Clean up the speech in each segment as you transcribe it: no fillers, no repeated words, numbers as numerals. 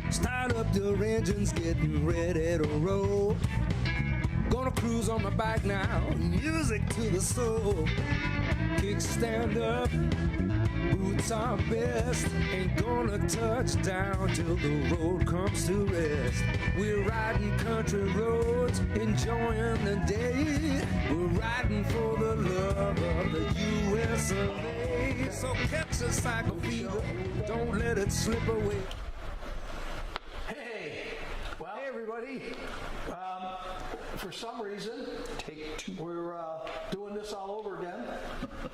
Start up your engines, getting ready to roll. Gonna cruise on my bike now, music to the soul. Kick stand up, boots are best. Ain't gonna touch down till the road comes to rest. We're riding country roads, enjoying the day. We're riding for the love of the US of A. So catch a cycle fever, don't let it slip away. Hey everybody, for some reason we're doing this all over again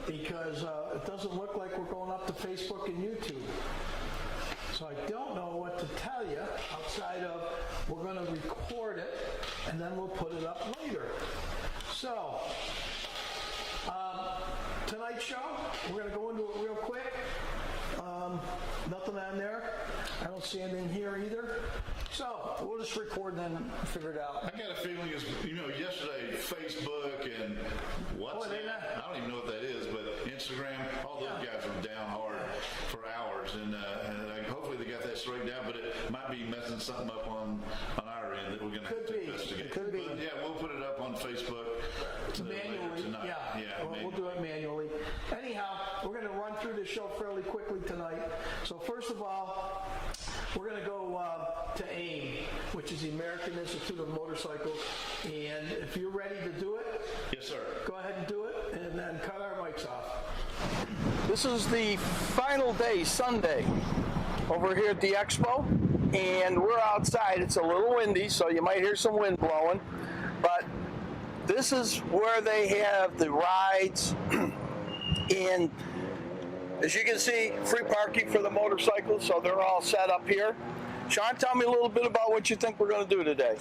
because it doesn't look like we're going up to Facebook and YouTube. So I don't know what to tell you outside of we're going to record it and then we'll put it up later. So tonight's show, we're going to go into it real quick. Nothing on there. I don't see anything here either. So we'll just record and then figure it out. I got a feeling is, yesterday Facebook and WhatsApp, I don't even know what that is, but Instagram, all those guys were down hard for hours, and hopefully they got that straightened out. But it might be messing something up on our end that we're going to have to investigate. It could be. But yeah, we'll put it up on Facebook manually tonight. Yeah, we'll do it manually. Anyhow, we're going to run through this show fairly quickly tonight. So first of all, we're going to go to AIM, which is the American Institute of Motorcycles. And if you're ready to do it, yes, sir. Go ahead and do it, and then cut our mics off. This is the final day, Sunday, over here at the Expo. And we're outside. It's a little windy, so you might hear some wind blowing. But this is where they have the rides. And as you can see, free parking for the motorcycles, so they're all set up here. Shawn, tell me a little bit about what you think we're going to do today.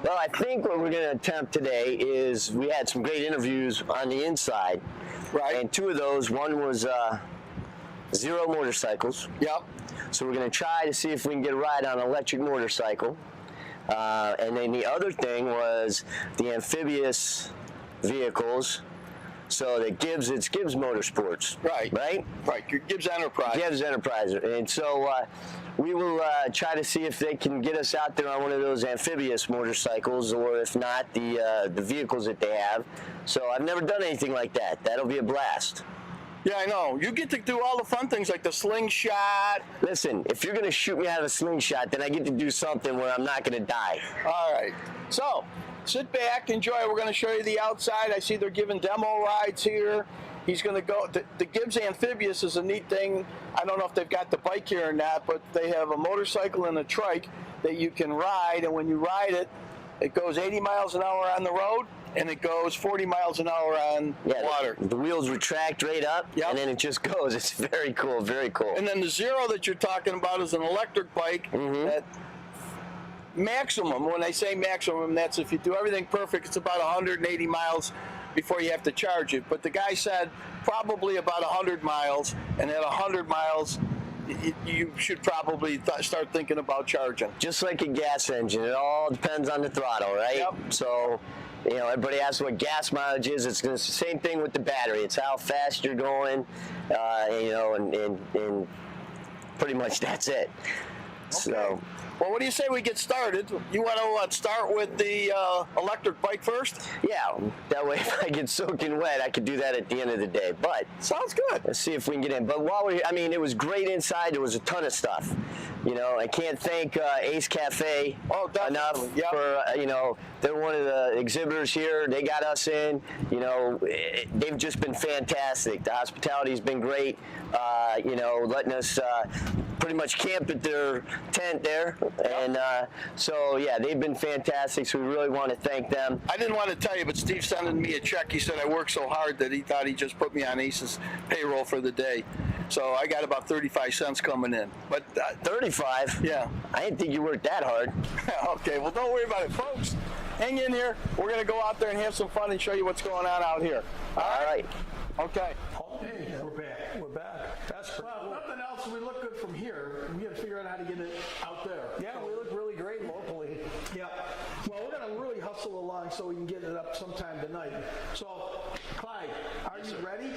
Well, I think what we're going to attempt today is we had some great interviews on the inside. Right. And two of those, one was Zero Motorcycles. Yep. So we're going to try to see if we can get a ride on an electric motorcycle. And then the other thing was the amphibious vehicles. So that Gibbs Motorsports. Right. Right? Right. Gibbs Enterprise. Gibbs Enterprise. And so we will try to see if they can get us out there on one of those amphibious motorcycles, or if not, the vehicles that they have. So I've never done anything like that. That'll be a blast. Yeah, I know. You get to do all the fun things like the slingshot. Listen, if you're going to shoot me out of a slingshot, then I get to do something where I'm not going to die. All right. So sit back, enjoy. We're going to show you the outside. I see they're giving demo rides here. He's going to go. The Gibbs Amphibious is a neat thing. I don't know if they've got the bike here or not, but they have a motorcycle and a trike that you can ride. And when you ride it, it goes 80 miles an hour on the road, and it goes 40 miles an hour on water. The wheels retract right up, and then it just goes. It's very cool, very cool. And then the Zero that you're talking about is an electric bike that maximum, when I say maximum, that's if you do everything perfect, it's about 180 miles before you have to charge it. But the guy said probably about 100 miles, and at 100 miles, you should probably start thinking about charging. Just like a gas engine, it all depends on the throttle, right? Yep. So, everybody asks what gas mileage is. It's the same thing with the battery. It's how fast you're going, and pretty much that's it. Okay. So. Well, what do you say we get started? You want to start with the electric bike first? Yeah, that way if I get soaking wet, I could do that at the end of the day. But sounds good. Let's see if we can get in. But while we're here, it was great inside. There was a ton of stuff. I can't thank Ace Cafe enough for, they're one of the exhibitors here. They got us in. They've just been fantastic. The hospitality's been great, letting us pretty much camp at their tent there. And so, yeah, they've been fantastic, so we really want to thank them. I didn't want to tell you, but Steve sent me a check. He said I worked so hard that he thought he just put me on Ace's payroll for the day. So I got about 35 cents coming in. But 35? Yeah. I didn't think you worked that hard. Okay, well, don't worry about it, folks. Hang in here. We're going to go out there and have some fun and show you what's going on out here. All right. Okay. Hey, we're back. We're back. That's pretty cool. Nothing else. We look good from here. We got to figure out how to get it out there. Yeah, we look really great locally. Yeah. Well, we're going to really hustle hustle along so we can get it up sometime tonight. So, Clyde, are you ready?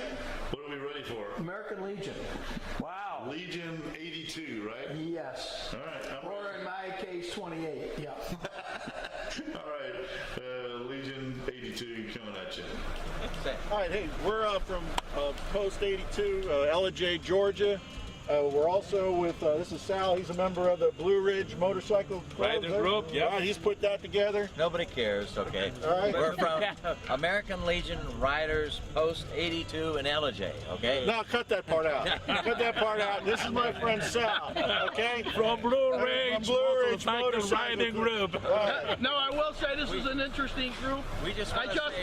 What are we ready for? American Legion. Wow. Legion 82, right? Yes. All right. Or in my case, 28. Yeah. All right. Legion 82 coming at you. All right, hey, we're from Post 82, Ellijay, Georgia. We're also with, this is Sal, he's a member of the Blue Ridge Motorcycle Riding Group, yeah. Right, he's put that together. Nobody cares, okay. All right. We're from American Legion Riders, Post 82 in Ellijay, okay? No, cut that part out. Cut that part out. This is my friend Sal, okay? From Blue Ridge, Motorcycle Riding Group. Right. No, I will say this is an interesting group. I just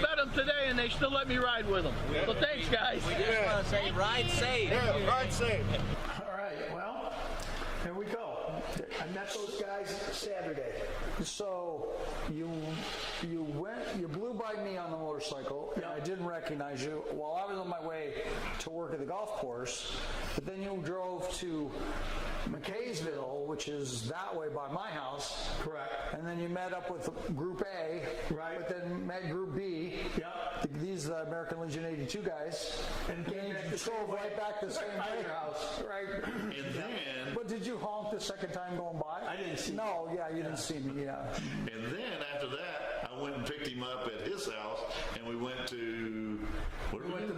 met them today and they still let me ride with them. Yeah. So thanks, guys. We just want to say ride safe. Yeah, ride safe. All right, well, here we go. I met those guys Saturday. So you blew by me on the motorcycle, and I didn't recognize you while I was on my way to work at the golf course. But then you drove to McKaysville, which is that way by my house. Correct. And then you met up with Group A. Right. But then met Group B. Yep. These American Legion 82 guys. And came back you drove right back the same back to way. your house. Right. And then, But did you honk the second time going by? I didn't see No, yeah, you didn't see me, yeah. and then after that, I went and picked him up at his house, and we went to, where We went to,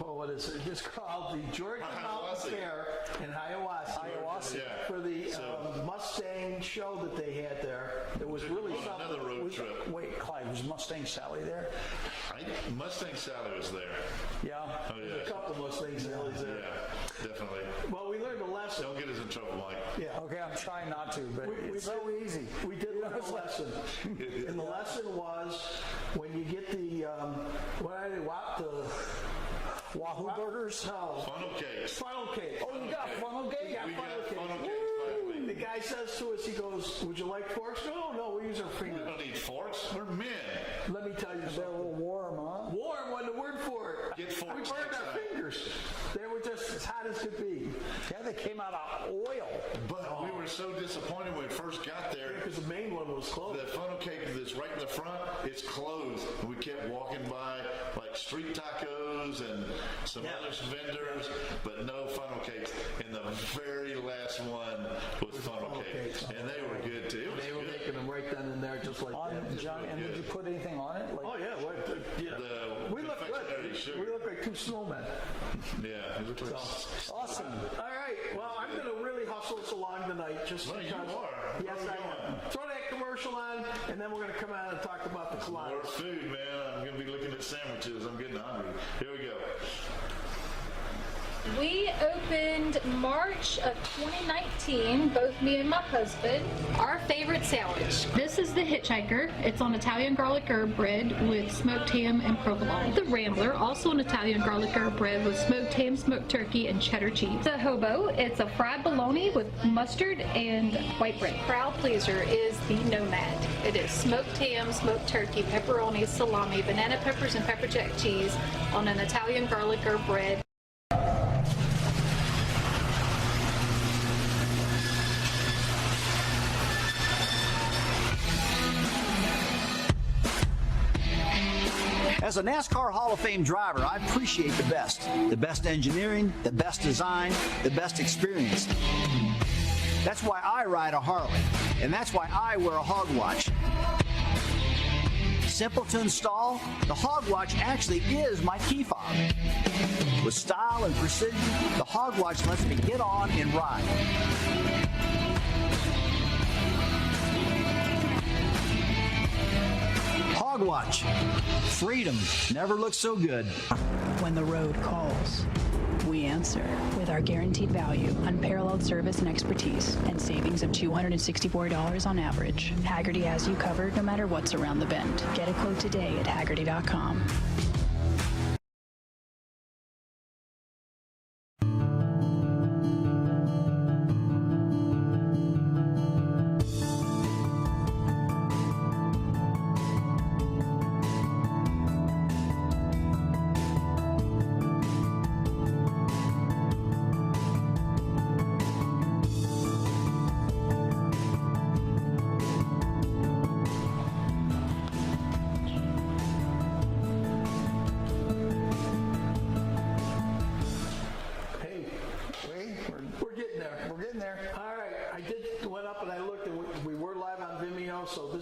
what is it? It's called the Georgia Mountain Fair in Hiawassee. Yeah. For the Mustang show that they had there. It was really on something. another road trip. Wait, Clyde, was Mustang Sally there? Mustang Sally was there. Yeah. Oh, yeah. A couple Mustangs there. Yeah, definitely. Well, we learned a lesson. Don't get us in trouble, Mike. Yeah. Okay, I'm trying not to, but it's so easy. We did learn a lesson. And the lesson was when you get the, Wahoo burgers? No. Funnel cakes. Funnel cake. Oh, you got funnel cake? We got We funnel got cake. funnel cakes finally. The guy says to us, he goes, would you like forks? No, we use our We fingers. don't need forks. We're men. Let me tell you They're a something. little warm, huh? Warm wasn't the word for it. Get forks We burned next our time. fingers. They were just as hot as could be. Yeah, they came out of oil. But we were so disappointed when we first got there. Because the main one was closed. The funnel cake that's right in the front, it's closed. We kept walking by like street tacos and some other vendors, but no funnel cakes. And the very last one was funnel cakes. And they were good too. It was They were good. making them right then and there, just like On that. John, and did you put anything on it? Like, Oh yeah, The we look confectionery good. sugar. We look like two snowmen. Yeah, it looked like awesome. All right. Well, I'm going to really hustle us along tonight, just Well, you because. are. Yes, Where are we I am. Throw that commercial on, and then we're going to come out and talk about the more Kiwanis. food, man. I'm going to be looking at sandwiches. I'm getting hungry. Here we go. We opened March of 2019, both me and my husband. Our favorite sandwich. This is the Hitchhiker. It's on Italian garlic herb bread with smoked ham and provolone. The Rambler, also an Italian garlic herb bread with smoked ham, smoked turkey, and cheddar cheese. The Hobo, it's a fried bologna with mustard and white bread. Crowd pleaser is the Nomad. It is smoked ham, smoked turkey, pepperoni, salami, banana peppers, and pepper jack cheese on an Italian garlic herb bread. As a NASCAR Hall of Fame driver, I appreciate the best engineering, the best design, the best experience. That's why I ride a Harley, and that's why I wear a Hog Watch. Simple to install, the Hog Watch actually is my key fob. With style and precision, the Hog Watch lets me get on and ride. Hog Watch. Freedom never looks so good. When the road calls, we answer with our guaranteed value, unparalleled service and expertise, and savings of $264 on average. Haggerty has you covered no matter what's around the bend. Get a quote today at Haggerty.com.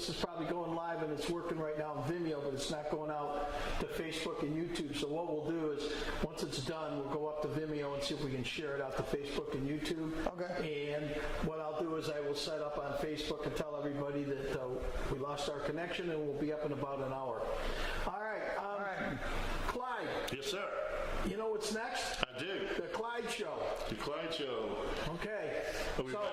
this is probably going live and it's working right now on Vimeo, but it's not going out to Facebook and YouTube. So what we'll do is once it's done, we'll go up to Vimeo and see if we can share it out to Facebook and YouTube. Okay. And what I'll do is I will set up on Facebook and tell everybody that we lost our connection, and we'll be up in about an hour. All right. Clyde. Yes, sir. You know what's next? I do. The Clyde Show. The Clyde Show. Okay. Are we ready?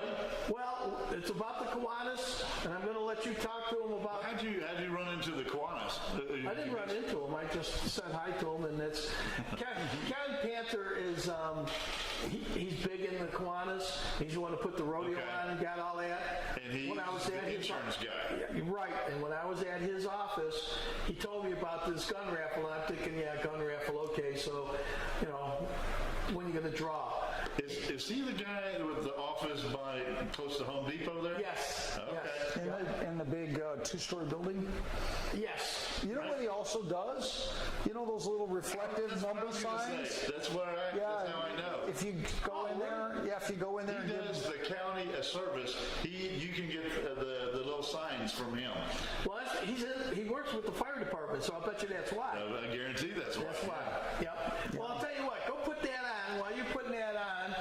Well, it's about the Kiwanis, and I'm going to let you talk to them about. How'd you run into the Kiwanis? I didn't run into them. I just said hi to them, and it's Kevin Panther is he's big in the Kiwanis. He's the one to put the rodeo on and got all that. And he's the insurance guy. Yeah, right. And when I was at his office, he told me about this gun raffle, and I'm thinking, yeah, gun raffle, okay. So, when are you going to draw? Is he the guy with the office by close to Home Depot there? Yes. Okay. Yes. In the big 2-story building? Yes. You know what he also does? You know those little reflective number signs? That's how I know. If you go in there, he does the county a service. You can get the little signs from him. Well, he works with the fire department, so I'll bet you that's why. I guarantee that's why. That's why. Yep. Well, I'll tell you what. Go put that on. While you're putting that on,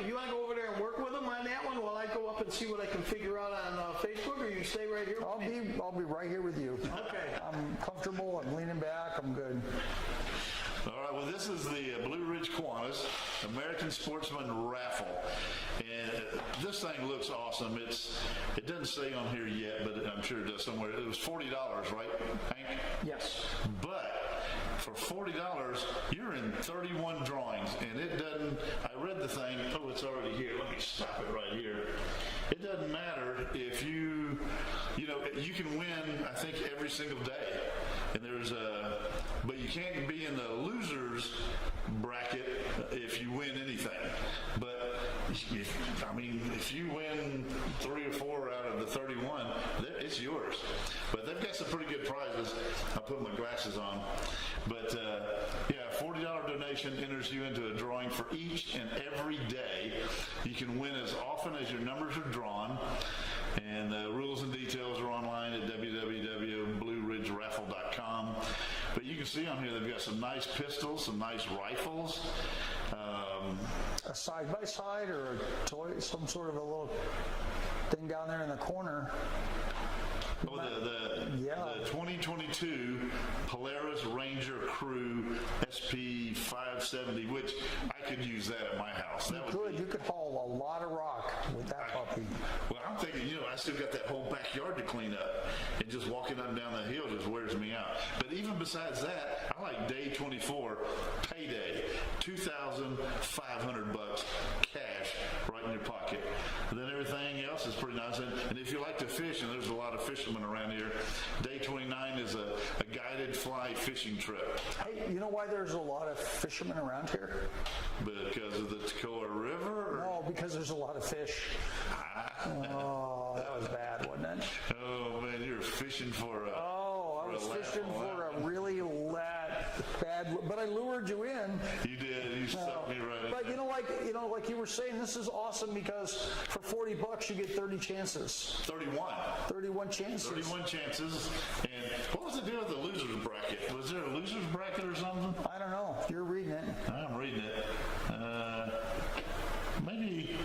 you want to go over there and work with him on that one while I go up and see what I can figure out on Facebook, or you stay right here with me? I'll be right here with you. Okay. I'm comfortable. I'm leaning back. I'm good. All right, well, this is the Blue Ridge Kiwanis American Sportsman Raffle. And this thing looks awesome. It doesn't say on here yet, but I'm sure it does somewhere. It was $40, right, Hank? Yes. But for $40, you're in 31 drawings, and it doesn't, I read the thing, it's already here. Let me stop it right here. It doesn't matter if you can win, I think, every single day. And but you can't be in the losers bracket if you win anything. But if you win 3 or 4 out of the 31, it's yours. But they've got some pretty good prizes. I'll put my glasses on. But $40 donation enters you into a drawing for each and every day. You can win as often as your numbers are drawn. And the rules and details are online at www.blueridgeraffle.com. But you can see on here they've got some nice pistols, some nice rifles. A side-by-side or a toy, some sort of a little thing down there in the corner. The 2022 Polaris Ranger Crew SP 570, which I could use that at my house. You could haul a lot of rock with that puppy. Well, I'm thinking, I still got that whole backyard to clean up, and just walking up and down the hill just wears me out. But even besides that, I like day 24, payday, $2,500 cash right in your pocket. And then everything else is pretty nice. And if you like to fish, and there's a lot of fishermen around here, day 29 is a guided fly fishing trip. Hey, you know why there's a lot of fishermen around here? Because of the Toccoa River? No, because there's a lot of fish. Oh, that was bad, wasn't it? Oh, man, you're fishing for a... Oh, I was fishing for a really bad... But I lured you in. You did. You sucked me right in. But like you were saying, this is awesome because for $40 you get 30 chances. 31. 31 chances. 31 chances. And what was the deal with the losers bracket? Was there a losers bracket or something? I don't know. You're reading it. I'm reading it. Maybe...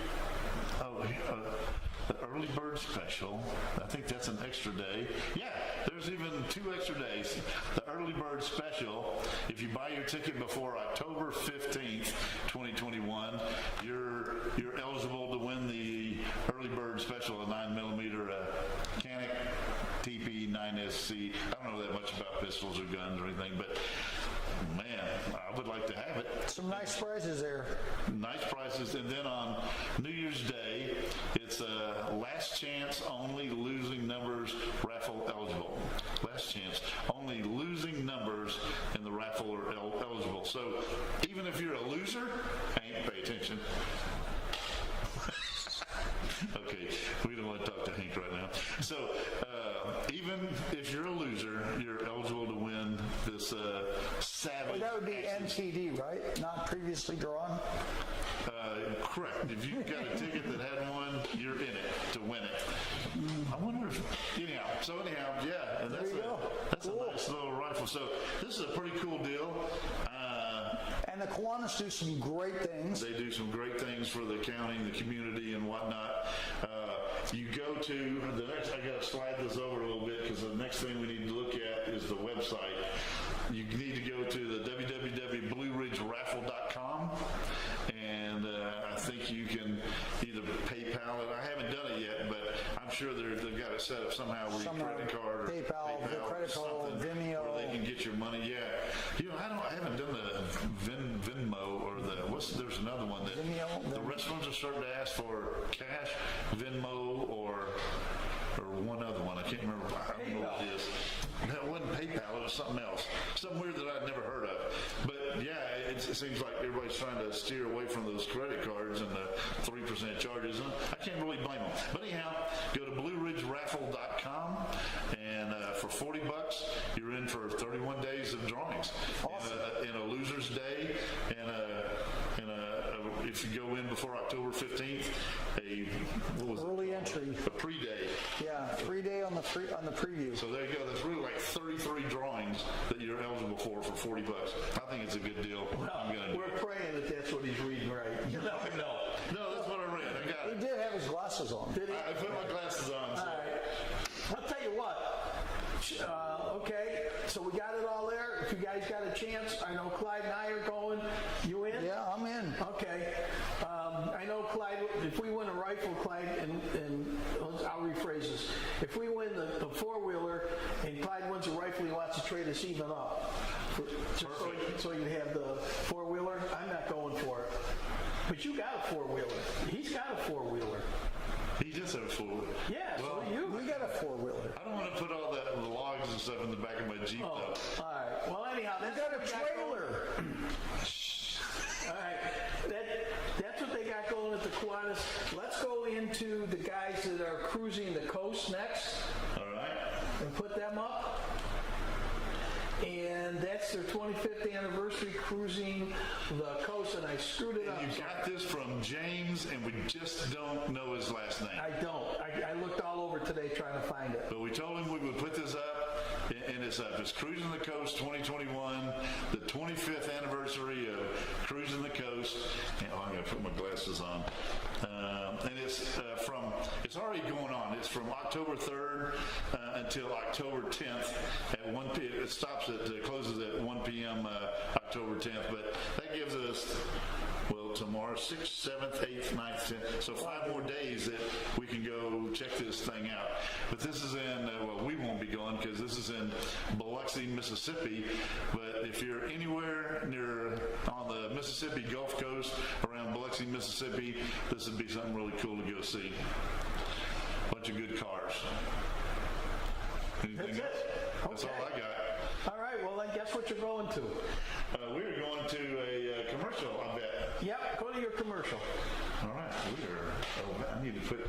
the early bird special. I think that's an extra day. Yeah, there's even 2 extra days. The early bird special, if you buy your ticket before October 15th, 2021, you're eligible to win the early bird special, a 9mm Canic TP9SC. I don't know that much about pistols or guns or anything, but man, I would like to have it. Some nice prizes there. Nice prizes. And then on New Year's Day, it's a last chance only losing numbers raffle eligible. Last chance only losing numbers in the raffle are eligible. So even if you're a loser, pay attention. Okay, we don't want to talk to Hank right now. So even if you're a loser, you're eligible to win this savage. Well, that would be NTD, right? Not previously drawn. Correct. If you got a ticket that had one, you're in it to win it. I wonder if, anyhow, yeah, and that's a nice little rifle. So this is a pretty cool deal. And the Kiwanis do some great things. They do some great things for the county, the community, and whatnot. You go to the next. I got to slide this over a little bit because the next thing we need to look at is the website. You need to go to the www.blueridgeraffle.com, and I think you can either PayPal it. I haven't done it yet, but I'm sure they've got it set up somehow where your credit card or PayPal credit card, Vimeo, where they can get your money. Yeah, I haven't done the Venmo or there's another one that Vimeo, the restaurants are starting to ask for cash, Venmo or one other one. I can't remember. I don't know what it is. That wasn't PayPal. It was something else. Something weird that I'd never heard of. But yeah, it seems like everybody's trying to steer away from those credit cards and the 3% charges. And I can't really blame them. But anyhow, go to BlueRidgeRaffle.com, and for $40, you're in for 31 days of drawings. Awesome. In a loser's day, and if you go in before October 15th, early entry, a pre-day. Yeah, 3 day on the preview. So there you go. That's really like 33 drawings that you're eligible for $40. I think it's a good deal. Well, we're praying that that's what he's reading right. You never know. No, that's what I read. I got it. He did have his glasses on. Did he? I put my glasses on. So. All right. I'll tell you what. Okay, so we got it all there. If you guys got a chance, I know Clyde and I are going. You in? Yeah, I'm in. Okay. I know Clyde, if we win a rifle, Clyde, and I'll rephrase this. If we win the four-wheeler and Clyde wins a rifle, he wants to trade us even up. So you have the four-wheeler. I'm not going for it. But you got a four-wheeler. He's got a four-wheeler. He just had a four-wheeler. Yeah, well, so you. We got a four-wheeler. I don't want to put all the logs and stuff in the back of my Jeep, though. All right. Well, anyhow, We got a trailer. All right. That's what they got going at the Kiwanis. Let's go into the guys that are cruising the coast next. All right. And put them up. And that's their 25th anniversary cruising the coast, and I screwed it up. You got this from James, and we just don't know his last name. I don't. I looked all over today trying to find it. But we told him we would put this up, and it's up. It's Cruising the Coast 2021, the 25th anniversary of Cruising the Coast. And I'm going to put my glasses on. And it's already going on. It's from October 3rd until October 10th at 1 p.m. It stops it closes at 1 p.m. October 10th. But that gives us, tomorrow, 6th, 7th, 8th, 9th, 10th. So 5 more days that we can go check this thing out. But this is in, we won't be going because this is in Biloxi, Mississippi. But if you're anywhere near on the Mississippi Gulf Coast, around Biloxi, Mississippi, this would be something really cool to go see. Bunch of good cars. Anything else? That's all I got. All right, well, then guess what you're going to? We're going to a commercial, I bet. Yep, go to your commercial. All right, I need to put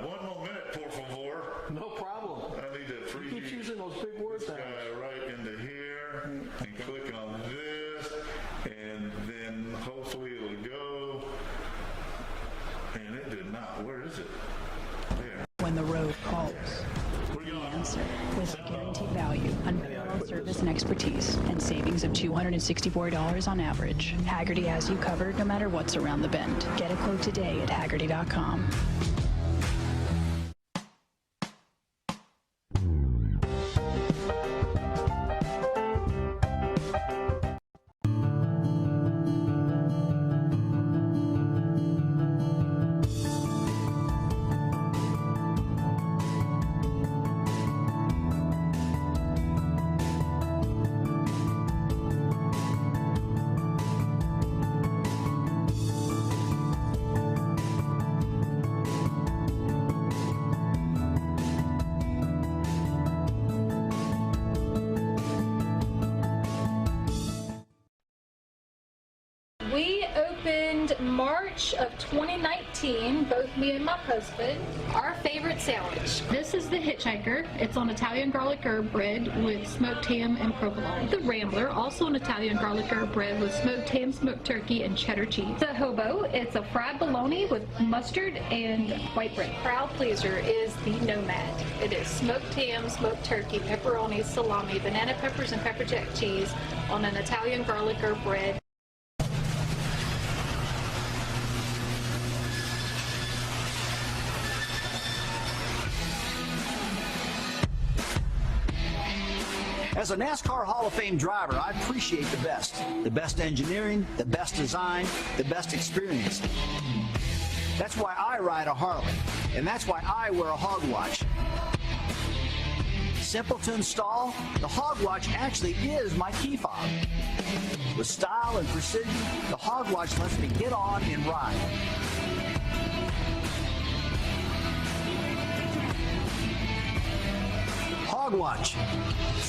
one more minute, por favor. No problem. I need to preview. Keep using those big words. This guy right into here, and click on this, and then hopefully it'll go. And it did not. Where is it? There. When the road calls, we answer with a guaranteed value, unparalleled service and expertise, and savings of $264 on average. Haggerty has you covered no matter what's around the bend. Get a quote today at Haggerty.com. We opened March of 2019, both me and my husband, our favorite sandwich. This is the Hitchhiker. It's on Italian garlic herb bread with smoked ham and provolone. The Rambler, also an Italian garlic herb bread with smoked ham, smoked turkey, and cheddar cheese. The Hobo, it's a fried bologna with mustard and white bread. Crowd pleaser is the Nomad. It is smoked ham, smoked turkey, pepperoni, salami, banana peppers, and pepper jack cheese on an Italian garlic herb bread. As a NASCAR Hall of Fame driver, I appreciate the best engineering, the best design, the best experience. That's why I ride a Harley, and that's why I wear a hog watch. Simple to install, the hog watch actually is my key fob. With style and precision, the hog watch lets me get on and ride. Hog watch.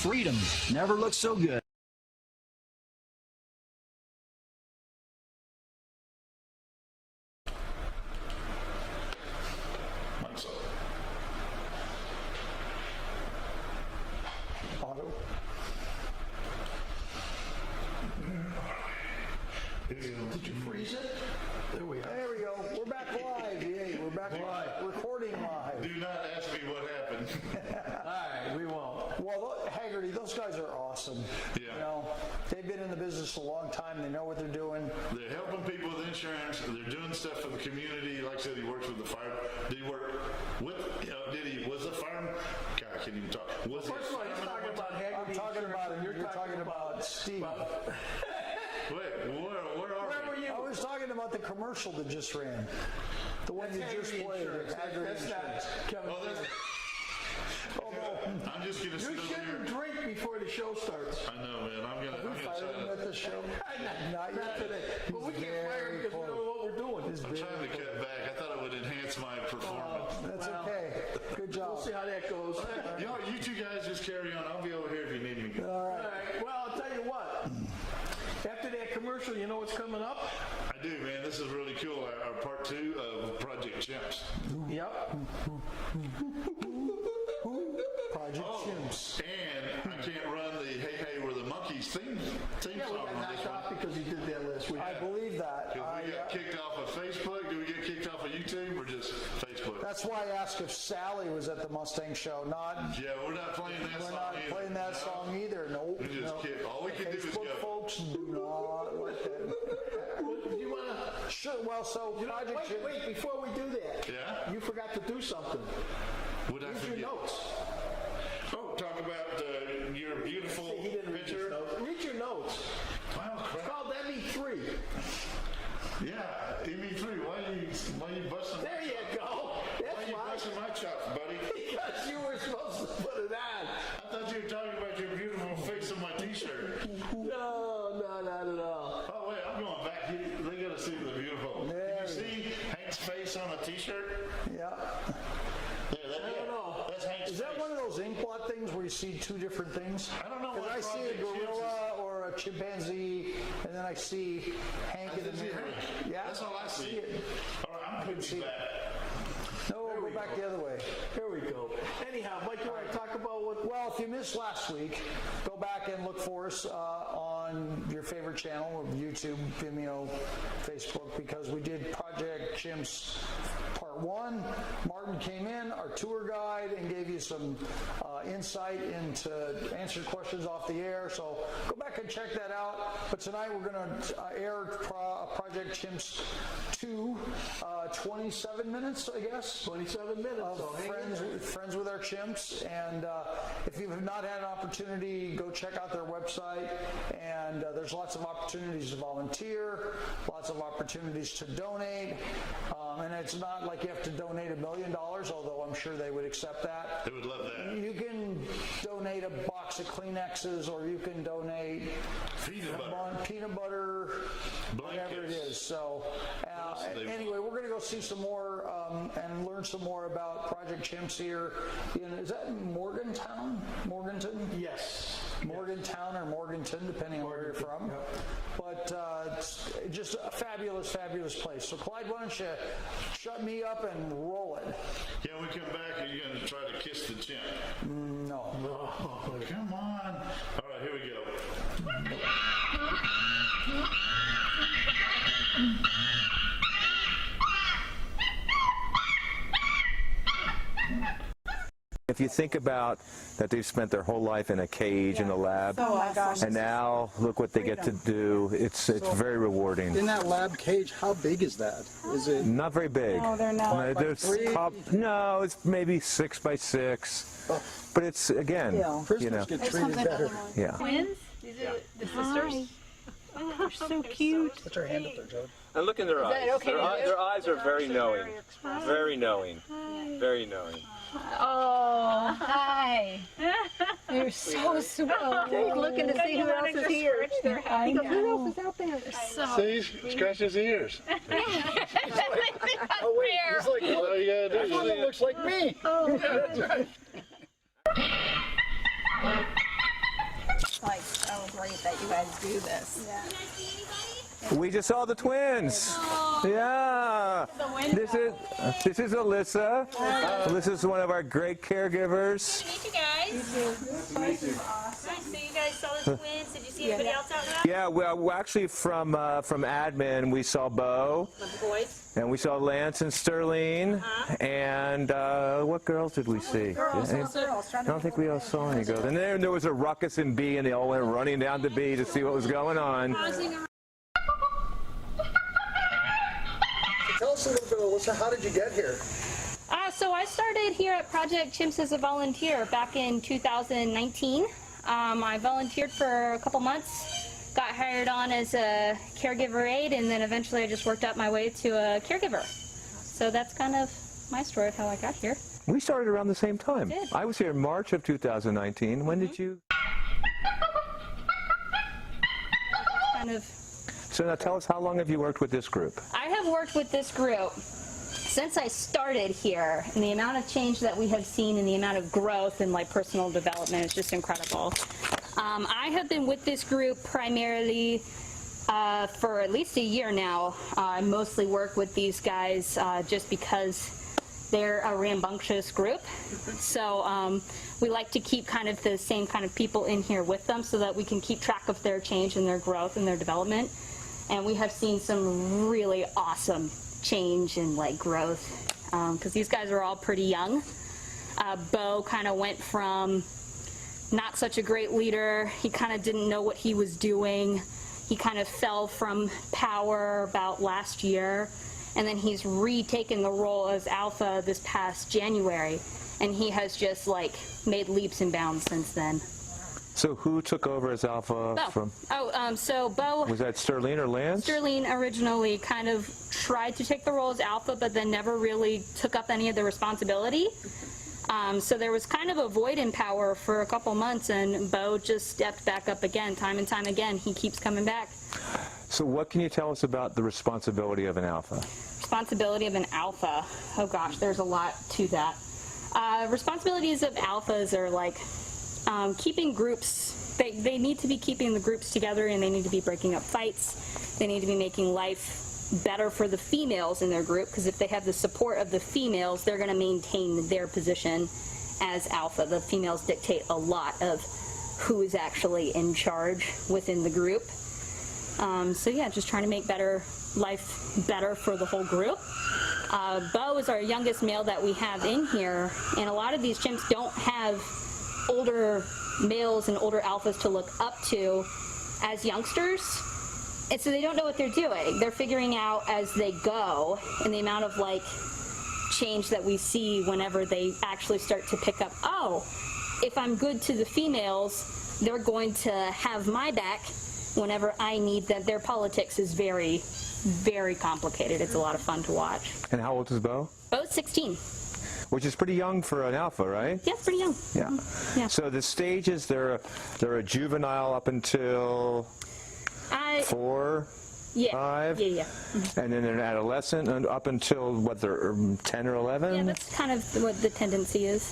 Freedom never looks so good. Auto. Did you freeze it? There we are. There we go. We're back live. Yay, we're back live. Recording live. Do not ask me what happened. All right, we won't. Well, Haggerty, those guys are awesome. Yeah. You know, they've been in the business a long time. They know what they're doing. They're helping people with insurance. They're doing stuff for the community. Like I said, he works with the fire. Did he work with, was the fire? God, I can't even talk. Was First of all, he's talking about Haggerty. I'm talking about him. You're talking about Steve. Wait, where are Where were you? I was talking about the commercial that just ran. The one you just played. That's not Kevin. Oh, that's... I'm just going to sit You over shouldn't here. drink before the show starts. I know, man. I'm going to Fired him try at the show. Not today. But we can't fire him because we don't know what we're doing. I'm trying to cut back. I thought it would enhance my performance. That's okay. Good job. We'll see how that goes. You two guys just carry on. I'll be over here if you need me. All right. All right. Well, I'll tell you what. After that commercial, you know what's coming up? I do, man. This is really cool. Our part 2 of Project Chimps. Yep. Project Chimps. And I can't run the Hey Hey We're the Monkeys theme Yeah, we song got on this knocked one. off because he did that last week. I believe that. We got kicked off of Facebook. Do we get kicked off of YouTube or just Facebook? That's why I asked if Sally was at the Mustang show. Yeah, we're not playing that We're song not either. playing that song either. Nope. We just kick. All we can do is Facebook go. folks do not like that. Do you want to... Sure. Well, so Project Chimps. Wait, before we do that. Yeah? You forgot to do something. What I Read forget? your notes. Oh, talk about your beautiful He didn't read his picture. notes. Read your notes. Wow, It's crap. called ME3. Yeah, ME3. Why you busting? There you go. That's Why you why. busting my chops, buddy? Because you were supposed to put it on. I thought you were talking about your beautiful face on my T-shirt. No, not at all. Oh wait, I'm going back. They got to see the beautiful. There Can you see Hank's face on a T-shirt? Yeah. I don't know. That's Hank's Is that face. one of those ink blot things where you see two different things? I don't know Because what I see a Project Chimps gorilla or a chimpanzee, and then I see Hank in the see mirror. Hank. Yeah, That's all I see. it. All right, I'm putting see you it. back. No, we'll go back the other way. Here we go. Anyhow, Mike, you want to talk about what... Well, if you missed last week, go back and look for us on your favorite channel of YouTube, Vimeo, Facebook, because we did Project Chimps Part 1. Martin came in, our tour guide, and gave you some insight into answer questions off the air. So go back and check that out. But tonight we're going to air Project Chimps 2, 27 minutes, I guess. 27 minutes. Of So hang in there. friends with our chimps, and if you have not had an opportunity, go check out their website, and there's lots of opportunities to volunteer, lots of opportunities to donate, and it's not like you have to donate $1 million, although I'm sure they would accept that. They would love that. You can donate a box of Kleenexes, or you can donate peanut butter, whatever it is. So anyway, we're going to go see some more and learn some more about Project Chimps here. Is that Morgantown? Morganton? Yes. Morgantown or Morganton, depending on where you're from. Yep. But but it's just a fabulous, fabulous place. So Clyde, why don't you shut me up and roll it? Yeah, when we come back, are you going to try to kiss the chimp? No. Oh, come on. All right, here we go. If you think about that they've spent their whole life in a cage in a lab, and now look what they get to do, it's very rewarding. In that lab cage, how big is that? Is it Not very big. No, they're not. No, no, it's maybe 6 by 6, but it's again, you know, get treated better? yeah. Twins? These are the sisters? Oh, they're so cute. Put your hand up there, Joe. And look in their eyes. okay Their eyes are very knowing. Very knowing. Very knowing. Oh, hi. You're so sweet. He's looking to see who else is here. I know. Who else is out there? See, scratch his ears. Oh, wait, he's like, All you gotta do that one is looks like me. Oh, That's right. It's like so great that you guys do this. We just saw the twins. Yeah. This is Alyssa. Alyssa is one of our great caregivers. Nice to meet you guys. Nice. So you guys saw the twins. Did you see anybody else out there? Yeah, well, actually from admin we saw Bo. The boys. And we saw Lance and Sterling, and what girls did we see? I don't think we all saw any girls. And then there was a ruckus in B, and they all went running down to B to see what was going on. Tell us a little bit, Alyssa, how did you get here? So I started here at Project Chimps as a volunteer back in 2019. I volunteered for a couple months, got hired on as a caregiver aide, and then eventually I just worked up my way to a caregiver. So that's kind of my story of how I got here. We started around the same time. Did. I was here in March of 2019. When did you? Kind of. So now tell us, how long have you worked with this group? I have worked with this group since I started here, and the amount of change that we have seen and the amount of growth and like personal development is just incredible. I have been with this group primarily for at least a year now. I mostly work with these guys just because they're a rambunctious group. So we like to keep kind of the same kind of people in here with them so that we can keep track of their change and their growth and their development. And we have seen some really awesome change and like growth because these guys are all pretty young. Bo kind of went from not such a great leader. He kind of didn't know what he was doing. He kind of fell from power about last year, and then he's retaken the role as alpha this past January, and he has just like made leaps and bounds since then. So who took over as alpha from? So Bo. Was that Sterling or Lance? Sterling originally kind of tried to take the role as alpha, but then never really took up any of the responsibility. So there was kind of a void in power for a couple months, and Bo just stepped back up again, time and time again. He keeps coming back. So what can you tell us about the responsibility of an alpha? Responsibility of an alpha. Oh gosh, there's a lot to that. Responsibilities of alphas are like keeping groups. They need to be keeping the groups together, and they need to be breaking up fights. They need to be making life better for the females in their group, because if they have the support of the females, they're going to maintain their position as alpha. The females dictate a lot of who is actually in charge within the group. So yeah, just trying to make life better for the whole group. Bo is our youngest male that we have in here, and a lot of these chimps don't have older males and older alphas to look up to as youngsters, and so they don't know what they're doing. They're figuring out as they go, and the amount of like change that we see whenever they actually start to pick up, oh, if I'm good to the females, they're going to have my back whenever I need them. Their politics is very, very complicated. It's a lot of fun to watch. And how old is Bo? Bo's 16. Which is pretty young for an alpha, right? Yeah, pretty young. Yeah. Yeah. So the stages, they're a juvenile up until 4, 5? Yeah. And then they're an adolescent and up until, what, they're 10 or 11? Yeah, that's kind of what the tendency is.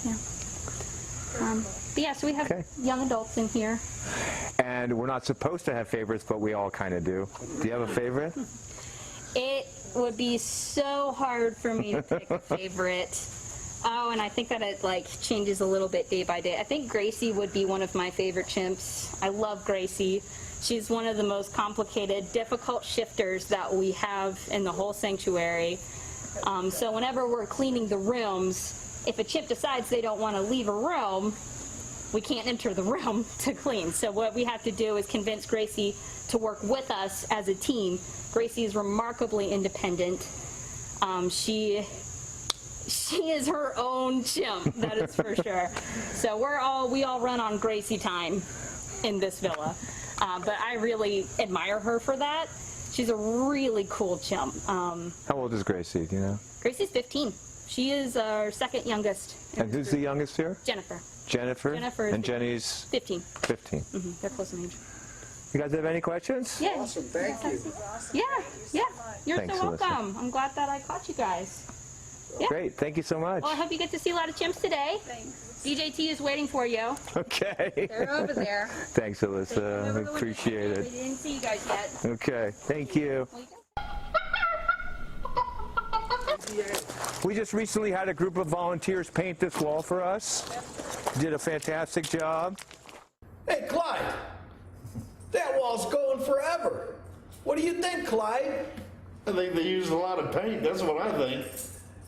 Yeah. But yeah, so we have young adults in here. And we're not supposed to have favorites, but we all kind of do. Do you have a favorite? It would be so hard for me to pick a favorite. Oh, and I think that it like changes a little bit day by day. I think Gracie would be one of my favorite chimps. I love Gracie. She's one of the most complicated, difficult shifters that we have in the whole sanctuary. So whenever we're cleaning the rooms, if a chimp decides they don't want to leave a room, we can't enter the room to clean. So what we have to do is convince Gracie to work with us as a team. Gracie is remarkably independent. She is her own chimp, that is for sure. So we all run on Gracie time in this villa. But I really admire her for that. She's a really cool chimp. How old is Gracie, do you know? Gracie's 15. She is our second youngest. And who's the youngest here? Jennifer. Jennifer? Jennifer. And Jenny's? 15. 15. They're close in age. You guys have any questions? Yeah. Awesome, thank you. Yeah. You're Thanks, so welcome. Alyssa. I'm glad that I caught you guys. Yeah. Great, thank you so much. Well, I hope you get to see a lot of chimps today. Thanks. DJT is waiting for you. Okay. They're over there. Thanks, Alyssa. I appreciate We it. didn't see you guys yet. Okay, thank you. We just recently had a group of volunteers paint this wall for us. Did a fantastic job. Hey, Clyde, that wall's going forever. What do you think, Clyde? I think they used a lot of paint, that's what I think.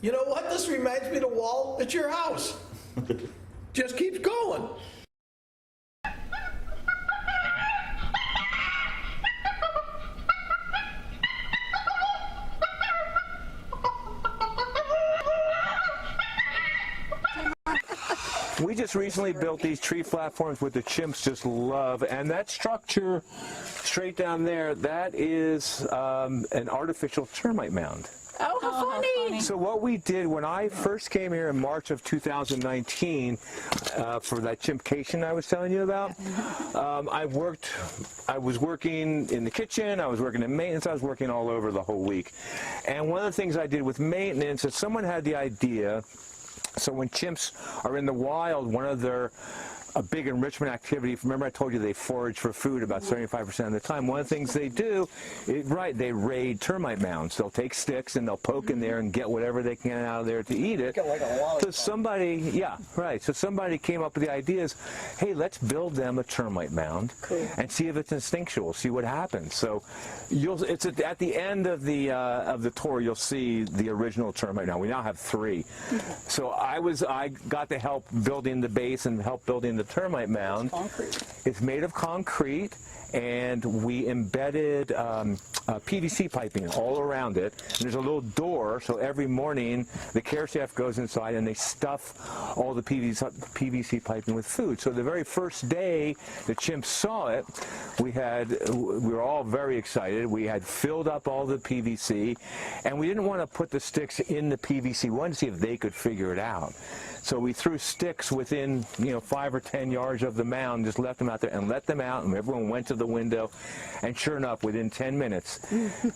You know what? This reminds me of the wall at your house. Just keeps going. We just recently built these tree platforms with the chimps just love, and that structure straight down there, that is an artificial termite mound. Oh, how funny. So what we did when I first came here in March of 2019 for that chimpcation I was telling you about, I was working in the kitchen, I was working in maintenance, I was working all over the whole week. And one of the things I did with maintenance is someone had the idea, so when chimps are in the wild, one of their a big enrichment activity. Remember I told you they forage for food about 75% of the time. One of the things they do, they raid termite mounds. They'll take sticks and they'll poke in there and get whatever they can out of there to eat it. So somebody, so somebody came up with the ideas, hey, let's build them a termite mound and see if it's instinctual, see what happens. So it's at the end of the tour, you'll see the original termite mound. We now have 3. So I got to help building the base and help building the termite mound. It's made of concrete, and we embedded PVC piping all around it. And there's a little door, so every morning the care staff goes inside and they stuff all the PVC piping with food. So the very first day the chimps saw it, we were all very excited. We had filled up all the PVC, and we didn't want to put the sticks in the PVC. We wanted to see if they could figure it out. So we threw sticks within 5 or 10 yards of the mound, just left them out there and let them out, and everyone went to the window. And sure enough, within 10 minutes,